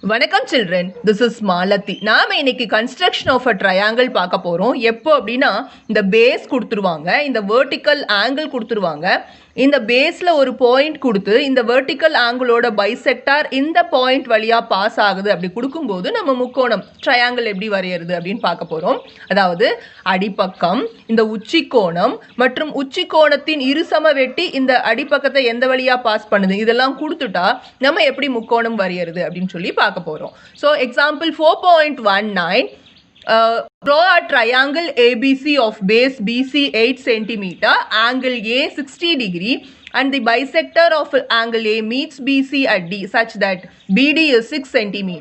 வணக்கம் children, this is Malathi. நாம இன்னைக்கு கன்ஸ்ட்ரக்ஷன் ஆஃப் அ ட்ரையாங்கிள் பார்க்க போறோம். எப்போ அப்படின்னா, இந்த பேஸ் கொடுத்துருவாங்க, இந்த வெர்டிக்கல் ஆங்கிள் கொடுத்துருவாங்க. இந்த பேஸ்ல ஒரு பாயிண்ட் கொடுத்து இந்த வெர்டிக்கல் ஆங்கிளோட பைசெக்டார் இந்த பாயிண்ட் வழியா பாஸ் ஆகுது. அப்படி கொடுக்கும்போது நம்ம முக்கோணம் ட்ரையாங்கிள் எப்படி வரையறது அப்படின்னு பார்க்க போறோம். அதாவது அடிப்பக்கம், இந்த உச்சி கோணம் மற்றும் உச்சி கோணத்தின் இருசம வெட்டி இந்த அடிப்பக்கத்தை எந்த வழியா பாஸ் பண்ணுது, இதெல்லாம் கொடுத்துட்டா நம்ம எப்படி முக்கோணம் வரையறது அப்படின்னு சொல்லி பார்க்க போறோம். So example 4.19. Draw a triangle ABC of base BC 8 cm, angle A 60 degree, and the bisector of angle A meets BC at D such that BD is 6 cm.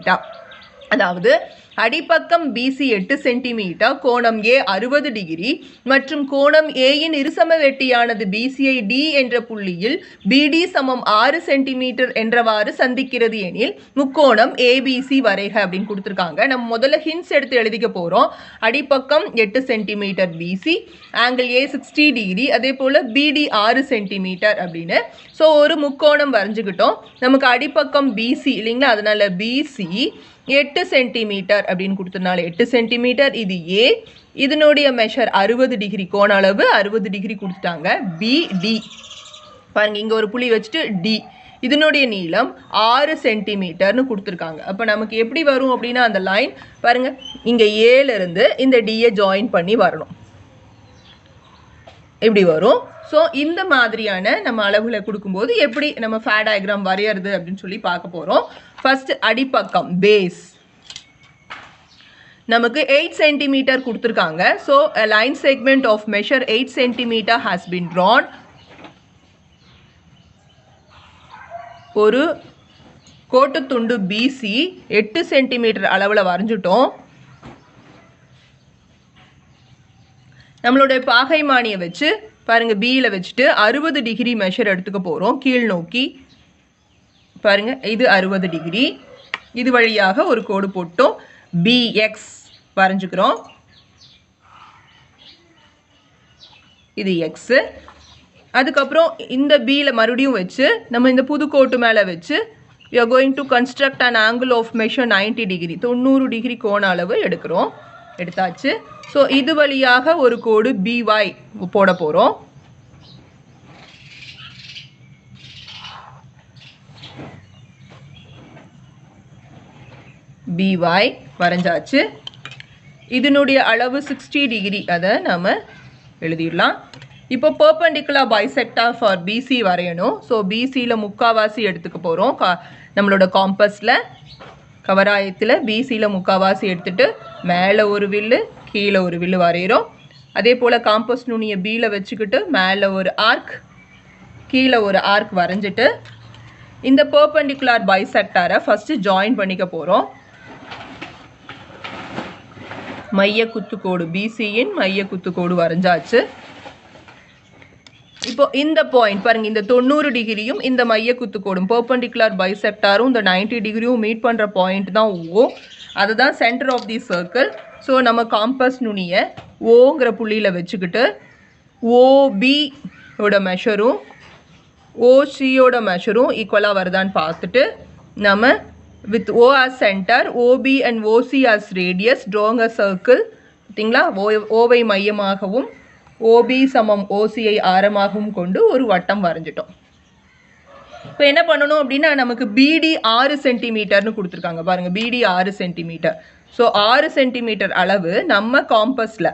அதாவது அடிப்பக்கம் BC 8 சென்டிமீட்டர், கோணம் A 60 டிகிரி மற்றும் கோணம் Aயின் இருசம வெட்டியானது BCயை D என்ற புள்ளியில் BD சமம் 6 centimetre என்றவாறு சந்திக்கிறது எனில் முக்கோணம் ABC வரைக அப்படின்னு கொடுத்துருக்காங்க. நம்ம முதல்ல ஹின்ஸ் எடுத்து எழுதிக்க போகிறோம். அடிப்பக்கம் 8 centimetre BC, angle A 60 degree, அதே போல் BD 6 சென்டிமீட்டர் அப்படின்னு. ஸோ ஒரு முக்கோணம் வரைஞ்சிக்கிட்டோம். நமக்கு அடிப்பக்கம் BC இல்லைங்களா, அதனால BC 8 சென்டிமீட்டர் அப்படின்னு கொடுத்ததுனால 8 சென்டிமீட்டர், இது A, இதனுடைய மெஷர் 60 டிகிரி, கோண அளவு 60 டிகிரி கொடுத்துட்டாங்க. BD பாருங்க, இங்கே ஒரு புள்ளி வச்சுட்டு D, இதனுடைய நீளம் 6 சென்டிமீட்டர்னு கொடுத்துருக்காங்க. அப்போ நமக்கு எப்படி வரும் அப்படின்னா, அந்த லைன் பாருங்க, இங்கே ஏலேருந்து இந்த டியை ஜாயின் பண்ணி வரணும், இப்படி வரும். ஸோ இந்த மாதிரியான நம்ம அளவுகளை கொடுக்கும்போது எப்படி நம்ம ஃபே டயக்ராம் வரையறது அப்படின்னு சொல்லி பார்க்க போகிறோம். ஃபர்ஸ்ட் அடிப்பக்கம் பேஸ் நமக்கு 8 சென்டிமீட்டர் கொடுத்துருக்காங்க. So line segment of measure 8 centimetre has been drawn. ஒரு கோட்டு துண்டு BC 8 சென்டிமீட்டர் அளவில் வரைஞ்சிட்டோம். நம்மளுடைய பாகைமானியை வச்சு பாருங்க, பியில் வச்சுட்டு 60 டிகிரி மெஷர் எடுத்துக்க போகிறோம் கீழ் நோக்கி. பாருங்க, இது 60 டிகிரி, இது வழியாக ஒரு கோடு போட்டோம், BX வரைஞ்சுக்கிறோம், இது X. அதுக்கப்புறம் இந்த பியில் மறுபடியும் வச்சு நம்ம இந்த புது கோட்டு மேலே வச்சு we are going to construct an angle of measure 90 degree, 90 degree கோண அளவு எடுக்கிறோம். எடுத்தாச்சு. ஸோ இது வழியாக ஒரு கோடு BY போட போகிறோம். BY வரைஞ்சாச்சு. இதனுடைய அளவு 60 டிகிரி, அதை நம்ம எழுதிடலாம். இப்போ பெர்பெண்டிகுலர் பைசெக்டார் ஃபார் BC வரையணும். ஸோ BCயில் முக்காவாசி எடுத்துக்க போகிறோம். நம்மளோட காம்பஸில் கவராயத்தில் BCயில் முக்காவாசி எடுத்துட்டு மேலே ஒரு வில்லு கீழே ஒரு வில்லு வரைகிறோம். அதே போல் காம்பஸ் நுனியை Bயில் வச்சுக்கிட்டு மேலே ஒரு ஆர்க் கீழே ஒரு ஆர்க் வரைஞ்சிட்டு இந்த பெர்பெண்டிகுலர் பைசெக்டாரை ஃபஸ்ட்டு ஜாயின் பண்ணிக்க போகிறோம். மைய குத்துக்கோடு BCயின் மைய குத்துக்கோடு வரைஞ்சாச்சு. இப்போ இந்த பாயிண்ட் பாருங்க, இந்த 90 டிகிரியும் இந்த மைய குத்துக்கோடும் பெர்பெண்டிகுலர் பைசெக்டாரும் இந்த 90 டிகிரியும் மீட் பண்ணுற பாயிண்ட் தான் O. அதுதான் centre of the circle. So நம்ம காம்பஸ் நுனியை ஓங்கிற புள்ளியில் வச்சுக்கிட்டு OBயோட மெஷரும் OCயோட மெஷரும் ஈக்குவலாக வருதான்னு பார்த்துட்டு நம்ம with O as center, OB and OC as radius, drawing a circle. பார்த்தீங்களா, ஓவை மையமாகவும் OB சமம் OCயை ஆரமாகவும் கொண்டு ஒரு வட்டம் வரைஞ்சிட்டோம். இப்போ என்ன பண்ணணும் அப்படின்னா, நமக்கு BD 6 சென்டிமீட்டர்னு கொடுத்துருக்காங்க. பாருங்கள், BD 6 சென்டிமீட்டர். ஸோ 6 சென்டிமீட்டர் அளவு நம்ம காம்பஸில்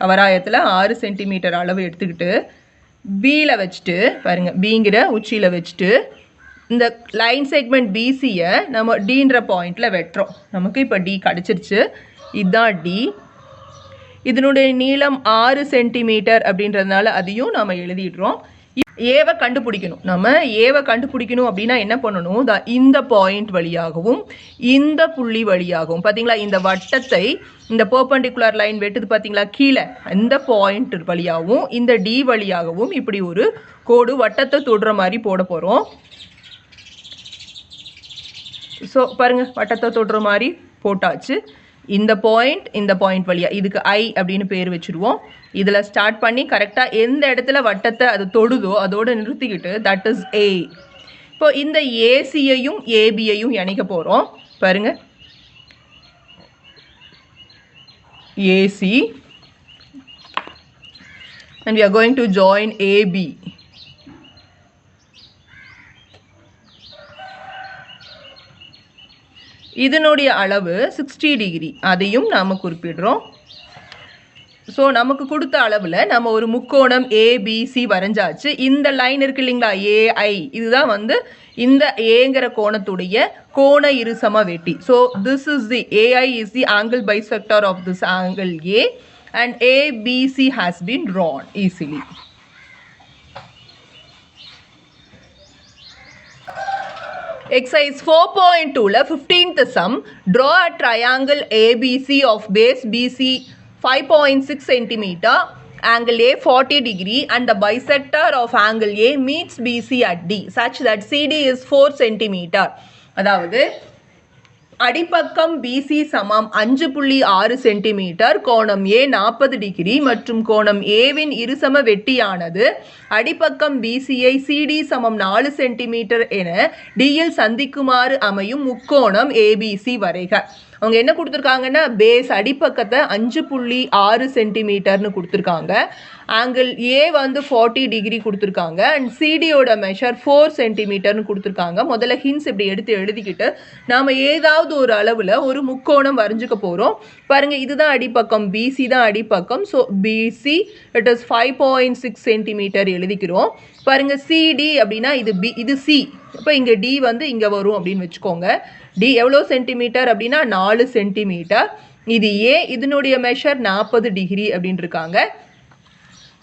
கவராயத்தில் 6 சென்டிமீட்டர் அளவு எடுத்துக்கிட்டு Bயில் வச்சுட்டு பாருங்கள், Bங்கிற உச்சியில் வச்சுட்டு இந்த லைன் செக்மெண்ட் BCயை நம்ம Dன்ற பாயிண்டில் வெட்டுறோம். நமக்கு இப்போ D கிடச்சிருச்சு. இதுதான் D. இதனுடைய நீளம் 6 சென்டிமீட்டர் அப்படின்றதுனால அதையும் நம்ம எழுதிடுறோம். ஏவை கண்டுபிடிக்கணும். நம்ம ஏவை கண்டுபிடிக்கணும் அப்படின்னா என்ன பண்ணணும், இந்த பாயிண்ட் வழியாகவும் இந்த புள்ளி வழியாகவும் பார்த்தீங்களா, இந்த வட்டத்தை இந்த பெர்பெண்டிகுலர் லைன் வெட்டுது பார்த்தீங்களா கீழே, இந்த பாயிண்ட் வழியாகவும் இந்த D வழியாகவும் இப்படி ஒரு கோடு வட்டத்தை தொடுற மாதிரி போட போகிறோம். ஸோ பாருங்கள், வட்டத்தை தொடுற மாதிரி போட்டாச்சு. இந்த பாயிண்ட் வழியாக இதுக்கு I அப்படின்னு பேர் வச்சுருவோம். இதில் ஸ்டார்ட் பண்ணி கரெக்டாக எந்த இடத்துல வட்டத்தை அது தொடுதோ அதோடு நிறுத்திக்கிட்டு தட் இஸ் A. இப்போ இந்த ஏசியையும் ஏபியையும் இணைக்க போகிறோம். பாருங்க AC and we are going to join AB. இதனுடைய அளவு 60 டிகிரி, அதையும் நாம குறிப்பிடுறோம். ஸோ நமக்கு கொடுத்த அளவில் நம்ம ஒரு முக்கோணம் ABC வரைஞ்சாச்சு. இந்த லைன் இருக்கு இல்லைங்களா AI, இதுதான் வந்து இந்த ஏங்கிற கோணத்துடைய கோண இருசம வெட்டி. So this is the AI is the angle bisector of this angle A and ABC has been drawn easily. Exercise 4.2 la 15th sum, draw a triangle ABC of base BC 5.6 cm, angle A 40 degree and the bisector of angle A meets BC at D such that CD is 4 cm. அதாவது அடிப்பக்கம் BC சமம் 5.6 centimetre, கோணம் A 40 degree மற்றும் கோணம் ஏவின் இருசம வெட்டியானது அடிப்பக்கம் BCயை CD சமம் 4 centimetre என டியில் சந்திக்குமாறு அமையும் முக்கோணம் ABC வரைக. அவங்க என்ன கொடுத்துருக்காங்கன்னா பேஸ் அடிப்பக்கத்தை 5.6 சென்டிமீட்டர்னு கொடுத்துருக்காங்க, ஆங்கிள் ஏ வந்து 40 டிகிரி கொடுத்துருக்காங்க அண்ட் சிடியோட மெஷர் 4 சென்டிமீட்டர்னு கொடுத்துருக்காங்க. முதல்ல ஹின்ஸ் இப்படி எடுத்து எழுதிக்கிட்டு நாம் ஏதாவது ஒரு அளவில் ஒரு முக்கோணம் வரைஞ்சிக்க போகிறோம். பாருங்கள் இதுதான் அடிப்பக்கம், பிசி தான் அடிப்பக்கம். So PC it is 5.6 centimetre எழுதிக்கிறோம். பாருங்கள் சிடி அப்படின்னா இது சி, இப்போ இங்கே டி வந்து இங்கே வரும் அப்படின்னு வச்சுக்கோங்க. டி எவ்வளோ சென்டிமீட்டர் அப்படின்னா 4 சென்டிமீட்டர். இது ஏ, இதனுடைய மெஷர் 40 டிகிரி அப்படின்னு இருக்காங்க.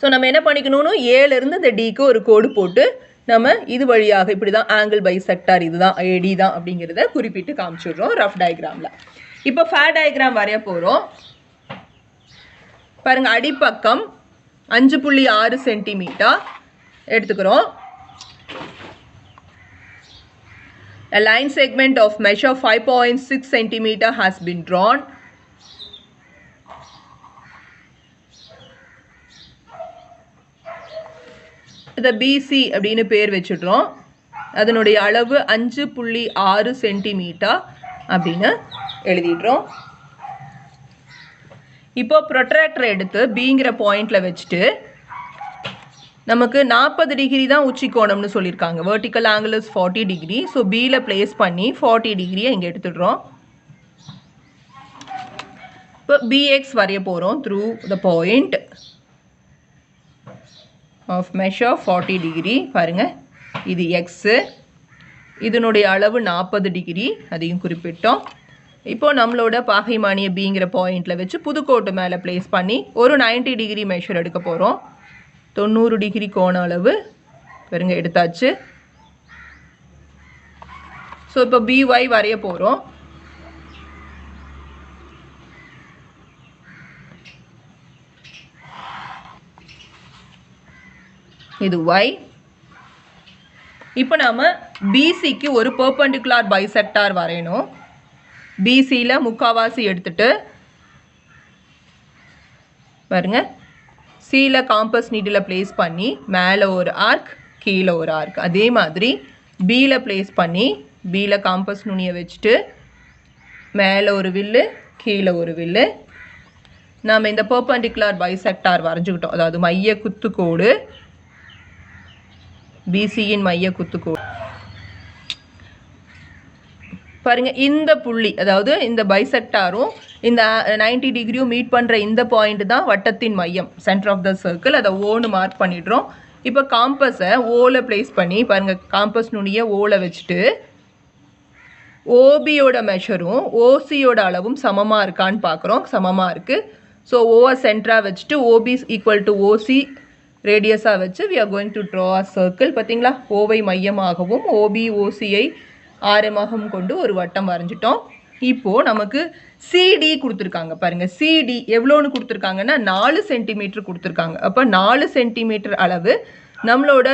ஸோ நம்ம என்ன பண்ணிக்கணும்னு ஏலேருந்து இந்த டிக்கு ஒரு கோடு போட்டு நம்ம இது வழியாக இப்படி தான் ஆங்கிள் பைசெக்டார் இதுதான் ஏடி தான் அப்படிங்கிறத குறிப்பிட்டு காமிச்சிடுறோம் ரஃப் டயக்ராமில். இப்போ ஃபேர் டயக்ராம் வரைய போகிறோம். பாருங்கள் அடிப்பக்கம் 5.6 சென்டிமீட்டர் எடுத்துக்கிறோம். A line segment of measure 5.6 centimeter has been drawn. இதை BC அப்படின்னு பேர் வச்சுடுறோம். அதனுடைய அளவு 5.6 சென்டிமீட்டர் அப்படின்னு எழுதிடுறோம். இப்போ ப்ரொட்ராக்டர் எடுத்து Bங்கிற பாயிண்டில் வச்சுட்டு நமக்கு 40 டிகிரி தான் உச்சி கோணம்னு சொல்லியிருக்காங்க. Vertical angle is 40 degree. So பியில் பிளேஸ் பண்ணி 40 டிகிரியை இங்கே எடுத்துடுறோம். இப்போ பிஎக்ஸ் வரைய போகிறோம் through the point of measure 40 degree. பாருங்கள் இது எக்ஸு, இதனுடைய அளவு 40 டிகிரி, அதையும் குறிப்பிட்டோம். இப்போது நம்மளோட பாகைமானிய பிங்கிற பாயிண்டில் வச்சு புதுக்கோட்டு மேலே பிளேஸ் பண்ணி ஒரு 90 டிகிரி மெஷர் எடுக்க போகிறோம். 90 டிகிரி கோண அளவு பாருங்க எடுத்தாச்சு. ஸோ இப்போ பிஒய் வரைய போகிறோம். இது ஒய். இப்போ நாம் பிசிக்கு ஒரு பெர்பெண்டிகுலர் பைசெக்டார் வரையணும். பிசியில் முக்காவாசி எடுத்துட்டு பாருங்க சியில் காம்பஸ் நீடில் பிளேஸ் பண்ணி மேலே ஒரு ஆர்க் கீழே ஒரு ஆர்க், அதே மாதிரி பியில் பிளேஸ் பண்ணி பியில் காம்பஸ் நுனியை வச்சுட்டு மேலே ஒரு வில்லு கீழே ஒரு வில்லு. நாம் இந்த பெர்பெண்டிகுலர் பைசெக்டார் வரைஞ்சிக்கிட்டோம், அதாவது மைய குத்துக்கோடு, பிசியின் மைய குத்துக்கோடு. பாருங்கள் இந்த புள்ளி, அதாவது இந்த பைசெக்டாரும் இந்த 90 டிகிரியும் மீட் பண்ணுற இந்த பாயிண்ட் தான் வட்டத்தின் மையம், சென்டர் ஆஃப் த சர்க்கிள். அதை ஓன்னு மார்க் பண்ணிடுறோம். இப்போ காம்பஸை ஓவில் பிளேஸ் பண்ணி பாருங்கள் காம்பஸ் நுனியை ஓவில் வச்சுட்டு ஓபியோட மெஷரும் ஓசியோட அளவும் சமமாக இருக்கான்னு பார்க்குறோம். சமமாக இருக்குது. ஸோ ஓவை சென்டராக வச்சுட்டு ஓபி ஈக்குவல் டு ஓசி ரேடியஸாக வச்சு we are going to draw a circle. பார்த்தீங்களா, ஓவை மையமாகவும் ஓபி ஓசியை ஆரமாகவும் கொண்டு ஒரு வட்டம் வரைஞ்சிட்டோம். இப்போது நமக்கு சிடி கொடுத்துருக்காங்க. பாருங்கள் சிடி எவ்வளோன்னு கொடுத்துருக்காங்கன்னா 4 சென்டிமீட்டர் கொடுத்துருக்காங்க. அப்போ 4 சென்டிமீட்டர் அளவு நம்மளோட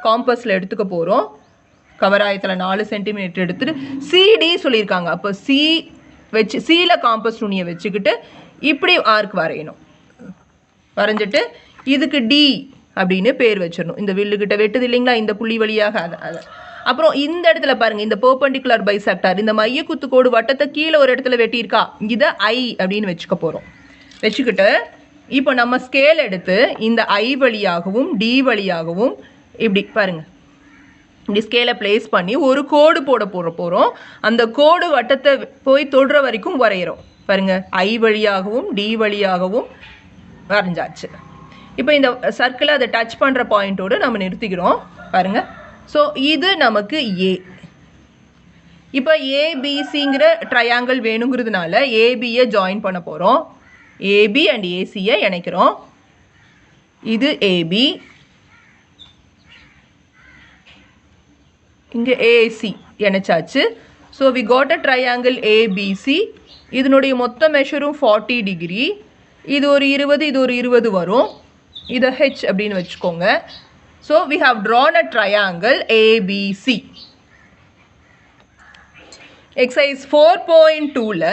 காம்பஸில் எடுத்துக்க போகிறோம். கவராயத்தில் 4 சென்டிமீட்டர் எடுத்துகிட்டு சிடி சொல்லியிருக்காங்க. அப்போ சி வச்சு சியில் காம்பஸ் நுனியை வச்சுக்கிட்டு இப்படி ஆர்க் வரையணும். வரைஞ்சிட்டு இதுக்கு டி அப்படின்னு பேர் வச்சிடணும். இந்த வில்லுக்கிட்ட வெட்டுது இல்லைங்களா, இந்த புள்ளி வழியாக அப்புறம் இந்த இடத்துல பாருங்கள், இந்த பெர்பெண்டிகுலர் பைசெக்டார், இந்த மைய குத்துக்கோடு வட்டத்தை கீழே ஒரு இடத்துல வெட்டியிருக்கா, இதை ஐ அப்படின்னு வச்சுக்க போகிறோம். வச்சுக்கிட்டு இப்போ நம்ம ஸ்கேல் எடுத்து இந்த ஐ வழியாகவும் டி வழியாகவும் இப்படி பாருங்கள், இப்படி ஸ்கேலை பிளேஸ் பண்ணி ஒரு கோடு போட போகிறோம். அந்த கோடு வட்டத்தை போய் தொடுற வரைக்கும் வரைகிறோம். பாருங்கள், ஐ வழியாகவும் டி வழியாகவும் வரைஞ்சாச்சு. இப்போ இந்த சர்க்கிளை அதை டச் பண்ணுற பாயிண்ட்டோடு நம்ம நிறுத்திக்கிறோம். பாருங்கள், ஸோ இது நமக்கு ஏ. இப்போ ஏபிசிங்கிற ட்ரையாங்கிள் வேணுங்கிறதுனால ஏபியை ஜாயின் பண்ண போகிறோம். ஏபி அண்ட் ஏசியை இணைக்கிறோம். இது ஏபி, இங்கே ஏசி இணைச்சாச்சு. So we got a triangle ABC. இதனுடைய மொத்த மெஷரும் 40 டிகிரி. இது ஒரு 20, இது ஒரு 20 வரும். இதை ஹெச் அப்படின்னு வச்சுக்கோங்க. So we have drawn a triangle ABC. Exercise 4.2ல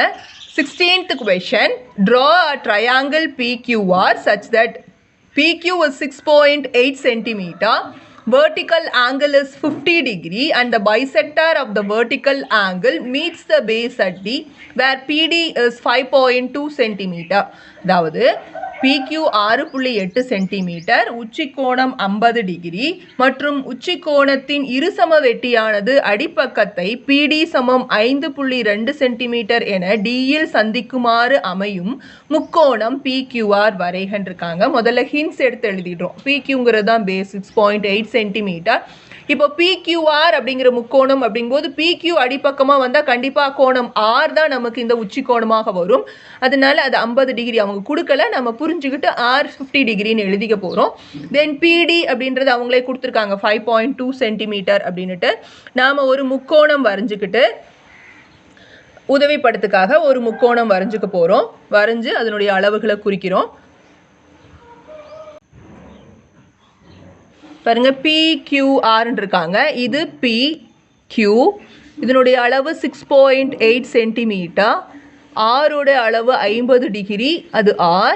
16th question, draw a triangle PQR such that PQ is 6.8 cm, vertical angle is 50 degree and the bisector of the vertical angle meets the base at D where PD is 5.2 cm. அதாவது PQ 6.8 centimetre, உச்சி கோணம் 50 degree மற்றும் உச்சி கோணத்தின் இருசம வெட்டியானது அடிப்பக்கத்தை PD சமம் 5.2 centimetre என டியில் சந்திக்குமாறு அமையும் முக்கோணம் PQR வரைகின்றிருக்காங்க. முதல்ல ஹின்ஸ் எடுத்து எழுதிடுறோம். PQங்கிறது தான் பேஸ் 6.8 சென்டிமீட்டர். இப்போ PQR அப்படிங்கிற முக்கோணம் அப்படிங்கும்போது PQ அடிப்பக்கமாக வந்தால் கண்டிப்பாக கோணம் R தான் நமக்கு இந்த உச்சி கோணமாக வரும். அதனால அது 50 டிகிரி அவங்க கொடுக்கல, நம்ம புரிஞ்சுக்கிட்டு R 50 டிகிரின்னு எழுதிக்க போகிறோம். தென் PD அப்படின்றது அவங்களே கொடுத்துருக்காங்க 5.2 சென்டிமீட்டர் அப்படின்ட்டு. நாம் ஒரு முக்கோணம் வரைஞ்சிக்கிட்டு உதவிப்படத்துக்காக ஒரு முக்கோணம் வரைஞ்சிக்க போகிறோம். வரைஞ்சி அதனுடைய அளவுகளை குறிக்கிறோம். பாருங்க, PQRன்னு இருக்காங்க. இது PQ, இதனுடைய அளவு 6.8 சென்டிமீட்டர். ஆரோட அளவு 50 டிகிரி, அது R.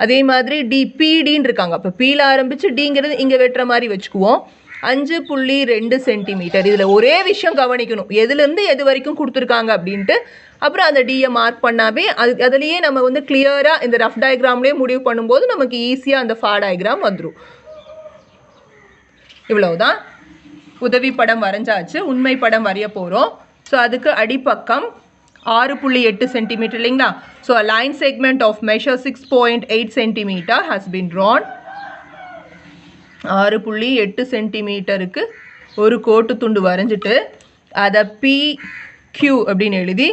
அதே மாதிரி PDன்னு இருக்காங்க. அப்போ Pல ஆரம்பித்து Dங்கிறது இங்கே வெட்டுற மாதிரி வச்சுக்குவோம். 5.2 சென்டிமீட்டர். இதில் ஒரே விஷயம் கவனிக்கணும், எதுலேருந்து எது வரைக்கும் கொடுத்துருக்காங்க அப்படின்ட்டு. அப்புறம் அந்த டியை மார்க் பண்ணாவே அதுலேயே நம்ம வந்து கிளியராக இந்த ரஃப் டயக்ராம்லேயே முடிவு பண்ணும்போது நமக்கு ஈஸியாக அந்த ஃபா டயக்ராம் வந்துடும். இவ்வளவுதான். உதவி படம் வரைஞ்சாச்சு, உண்மை படம் வரைய போகிறோம். ஸோ அதுக்கு அடிப்பக்கம் 6.8 சென்டிமீட்டர் இல்லைங்களா? So a line segment of measure 6.8 centimeter has been drawn. 6.8 சென்டிமீட்டருக்கு ஒரு கோட்டு துண்டு வரைஞ்சிட்டு அதை PQ அப்படின்னு எழுதி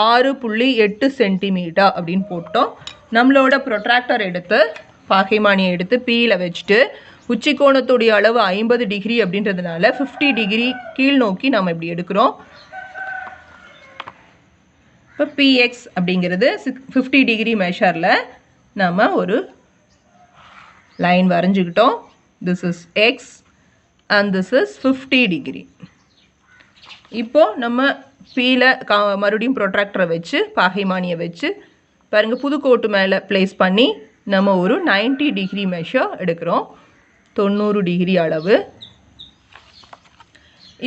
6.8 சென்டிமீட்டர் அப்படின்னு போட்டோம். நம்மளோட ப்ரொட்ராக்டர் எடுத்து பாகைமானியை எடுத்து Pயில் வச்சுட்டு உச்சி கோணத்துடைய அளவு 50 டிகிரி அப்படின்றதுனால 50 டிகிரி கீழ் நோக்கி நம்ம இப்படி எடுக்கிறோம். இப்போ PX அப்படிங்கிறது 50 டிகிரி மெஷரில் நம்ம ஒரு லைன் வரைஞ்சிக்கிட்டோம். This is X and this is 50 degree. இப்போது நம்ம Pயில் மறுபடியும் ப்ரொட்ராக்டரை வச்சு பாகைமானியை வச்சு பாருங்கள், புதுக்கோட்டு மேலே ப்ளேஸ் பண்ணி நம்ம ஒரு 90 டிகிரி மெஷர் எடுக்கிறோம். 90 டிகிரி அளவு.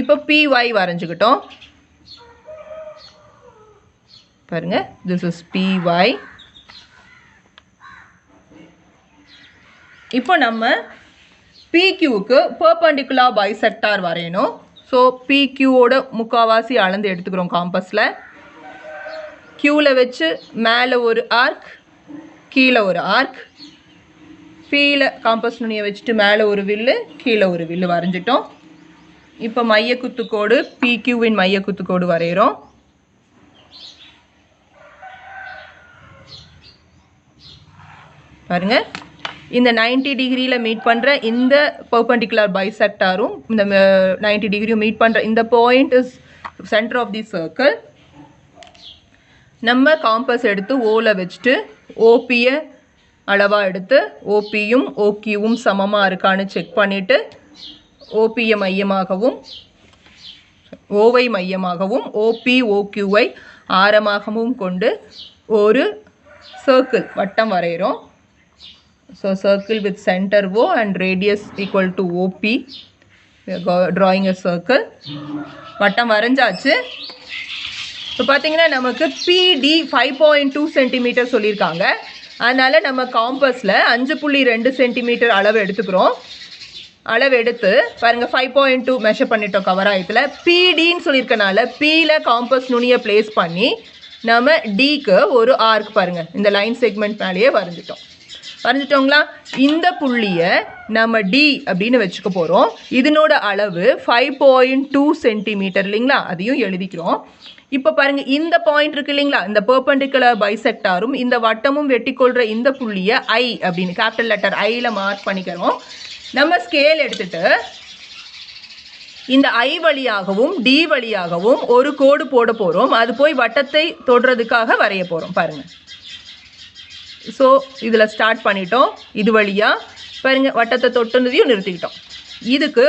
இப்போ PY வரைஞ்சிக்கிட்டோம். பாருங்க, திஸ் இஸ் PY. இப்போ நம்ம PQக்கு பெர்பெண்டிகுலர் பைசெக்டார் வரையணும். ஸோ PQவோட முக்காவாசி அளந்து எடுத்துக்கிறோம் காம்பஸில். Qவில் வச்சு மேலே ஒரு ஆர்க், கீழே ஒரு ஆர்க். Pயில் காம்பஸ் நுனியை வச்சுட்டு மேலே ஒரு வில்லு, கீழே ஒரு வில்லு வரைஞ்சிட்டோம். இப்போ மைய குத்துக்கோடு PQவின் மைய குத்துக்கோடு வரைகிறோம். பாருங்க, இந்த 90 டிகிரியில் மீட் பண்ணுற இந்த பெர்பெண்டிகுலர் பைசெக்டாரும் இந்த 90 டிகிரியும் மீட் பண்ணுற இந்த point is centre of the circle. நம்ம காம்பஸ் எடுத்து ஓவில் வச்சுட்டு ஓபியை அளவாக எடுத்து ஓபியும் ஓக்யூவும் சமமாக இருக்கான்னு செக் பண்ணிவிட்டு ஓபியை மையமாகவும் ஓவை மையமாகவும் ஓபி ஓக்யூவை ஆரமாகவும் கொண்டு ஒரு சர்க்கிள் வட்டம் வரைகிறோம். So circle with centre O and radius equal to OP. drawing a circle. வட்டம் வரைஞ்சாச்சு. இப்போ பார்த்தீங்கன்னா நமக்கு PD 5.2 சென்டிமீட்டர் சொல்லியிருக்காங்க. அதனால் நம்ம காம்பஸில் 5.2 சென்டிமீட்டர் அளவு எடுத்துக்கிறோம். அளவு எடுத்து பாருங்கள் 5.2 மெஷர் பண்ணிட்டோம் கவர் ஆயத்தில். PDன்னு சொல்லியிருக்கனால Pயில் காம்பஸ் நுனியை ப்ளேஸ் பண்ணி நம்ம Dக்கு ஒரு ஆர்க் பாருங்கள் இந்த லைன் செக்மெண்ட் மேலேயே வரைஞ்சிட்டோங்களா. இந்த புள்ளியை நம்ம D அப்படின்னு வச்சுக்க போகிறோம். இதனோட அளவு 5.2 சென்டிமீட்டர் இல்லைங்களா, அதையும் எழுதிக்கிறோம். இப்போ பாருங்கள் இந்த பாயிண்ட் இருக்கு இல்லைங்களா, இந்த பெர்பெண்டிகுலர் பைசெக்டாரும் இந்த வட்டமும் வெட்டிக்கொள்கிற இந்த புள்ளியை I அப்படின்னு கேபிட்டல் லெட்டர் Iயில் மார்க் பண்ணிக்கிறோம். நம்ம ஸ்கேல் எடுத்துட்டு இந்த I வழியாகவும் D வழியாகவும் ஒரு கோடு போட போகிறோம். அது போய் வட்டத்தை தொடுறதுக்காக வரைய போகிறோம் பாருங்கள். ஸோ இதில் ஸ்டார்ட் பண்ணிட்டோம். இது வழியாக பாருங்கள் வட்டத்தை தொட்டுனதையும் நிறுத்திக்கிட்டோம். இதுக்கு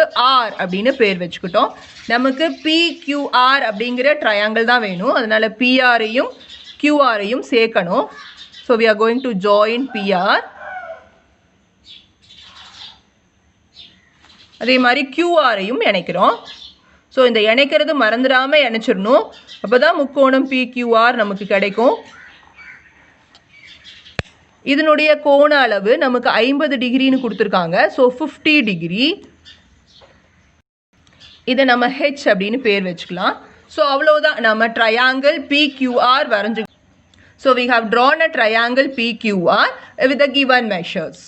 R அப்படின்னு பேர் வச்சுக்கிட்டோம். நமக்கு PQR அப்படிங்கிற ட்ரையாங்கிள் தான் வேணும். அதனால் PRையும் QRையும் சேர்க்கணும். So we are going to join PR. அதே மாதிரி QRையும் இணைக்கிறோம். ஸோ இந்த இணைக்கிறது மறந்துடாமல் இணைச்சிடணும். அப்போ தான் முக்கோணம் PQR நமக்கு கிடைக்கும். இதனுடைய கோண அளவு நமக்கு 50 டிகிரின்னு கொடுத்துருக்காங்க. So 50 degree. இதை நம்ம H அப்படின்னு பேர் வச்சுக்கலாம். ஸோ அவ்வளோதான், நம்ம ட்ரையாங்கிள் PQR வரைஞ்சி. So we have drawn a triangle PQR with the given measures.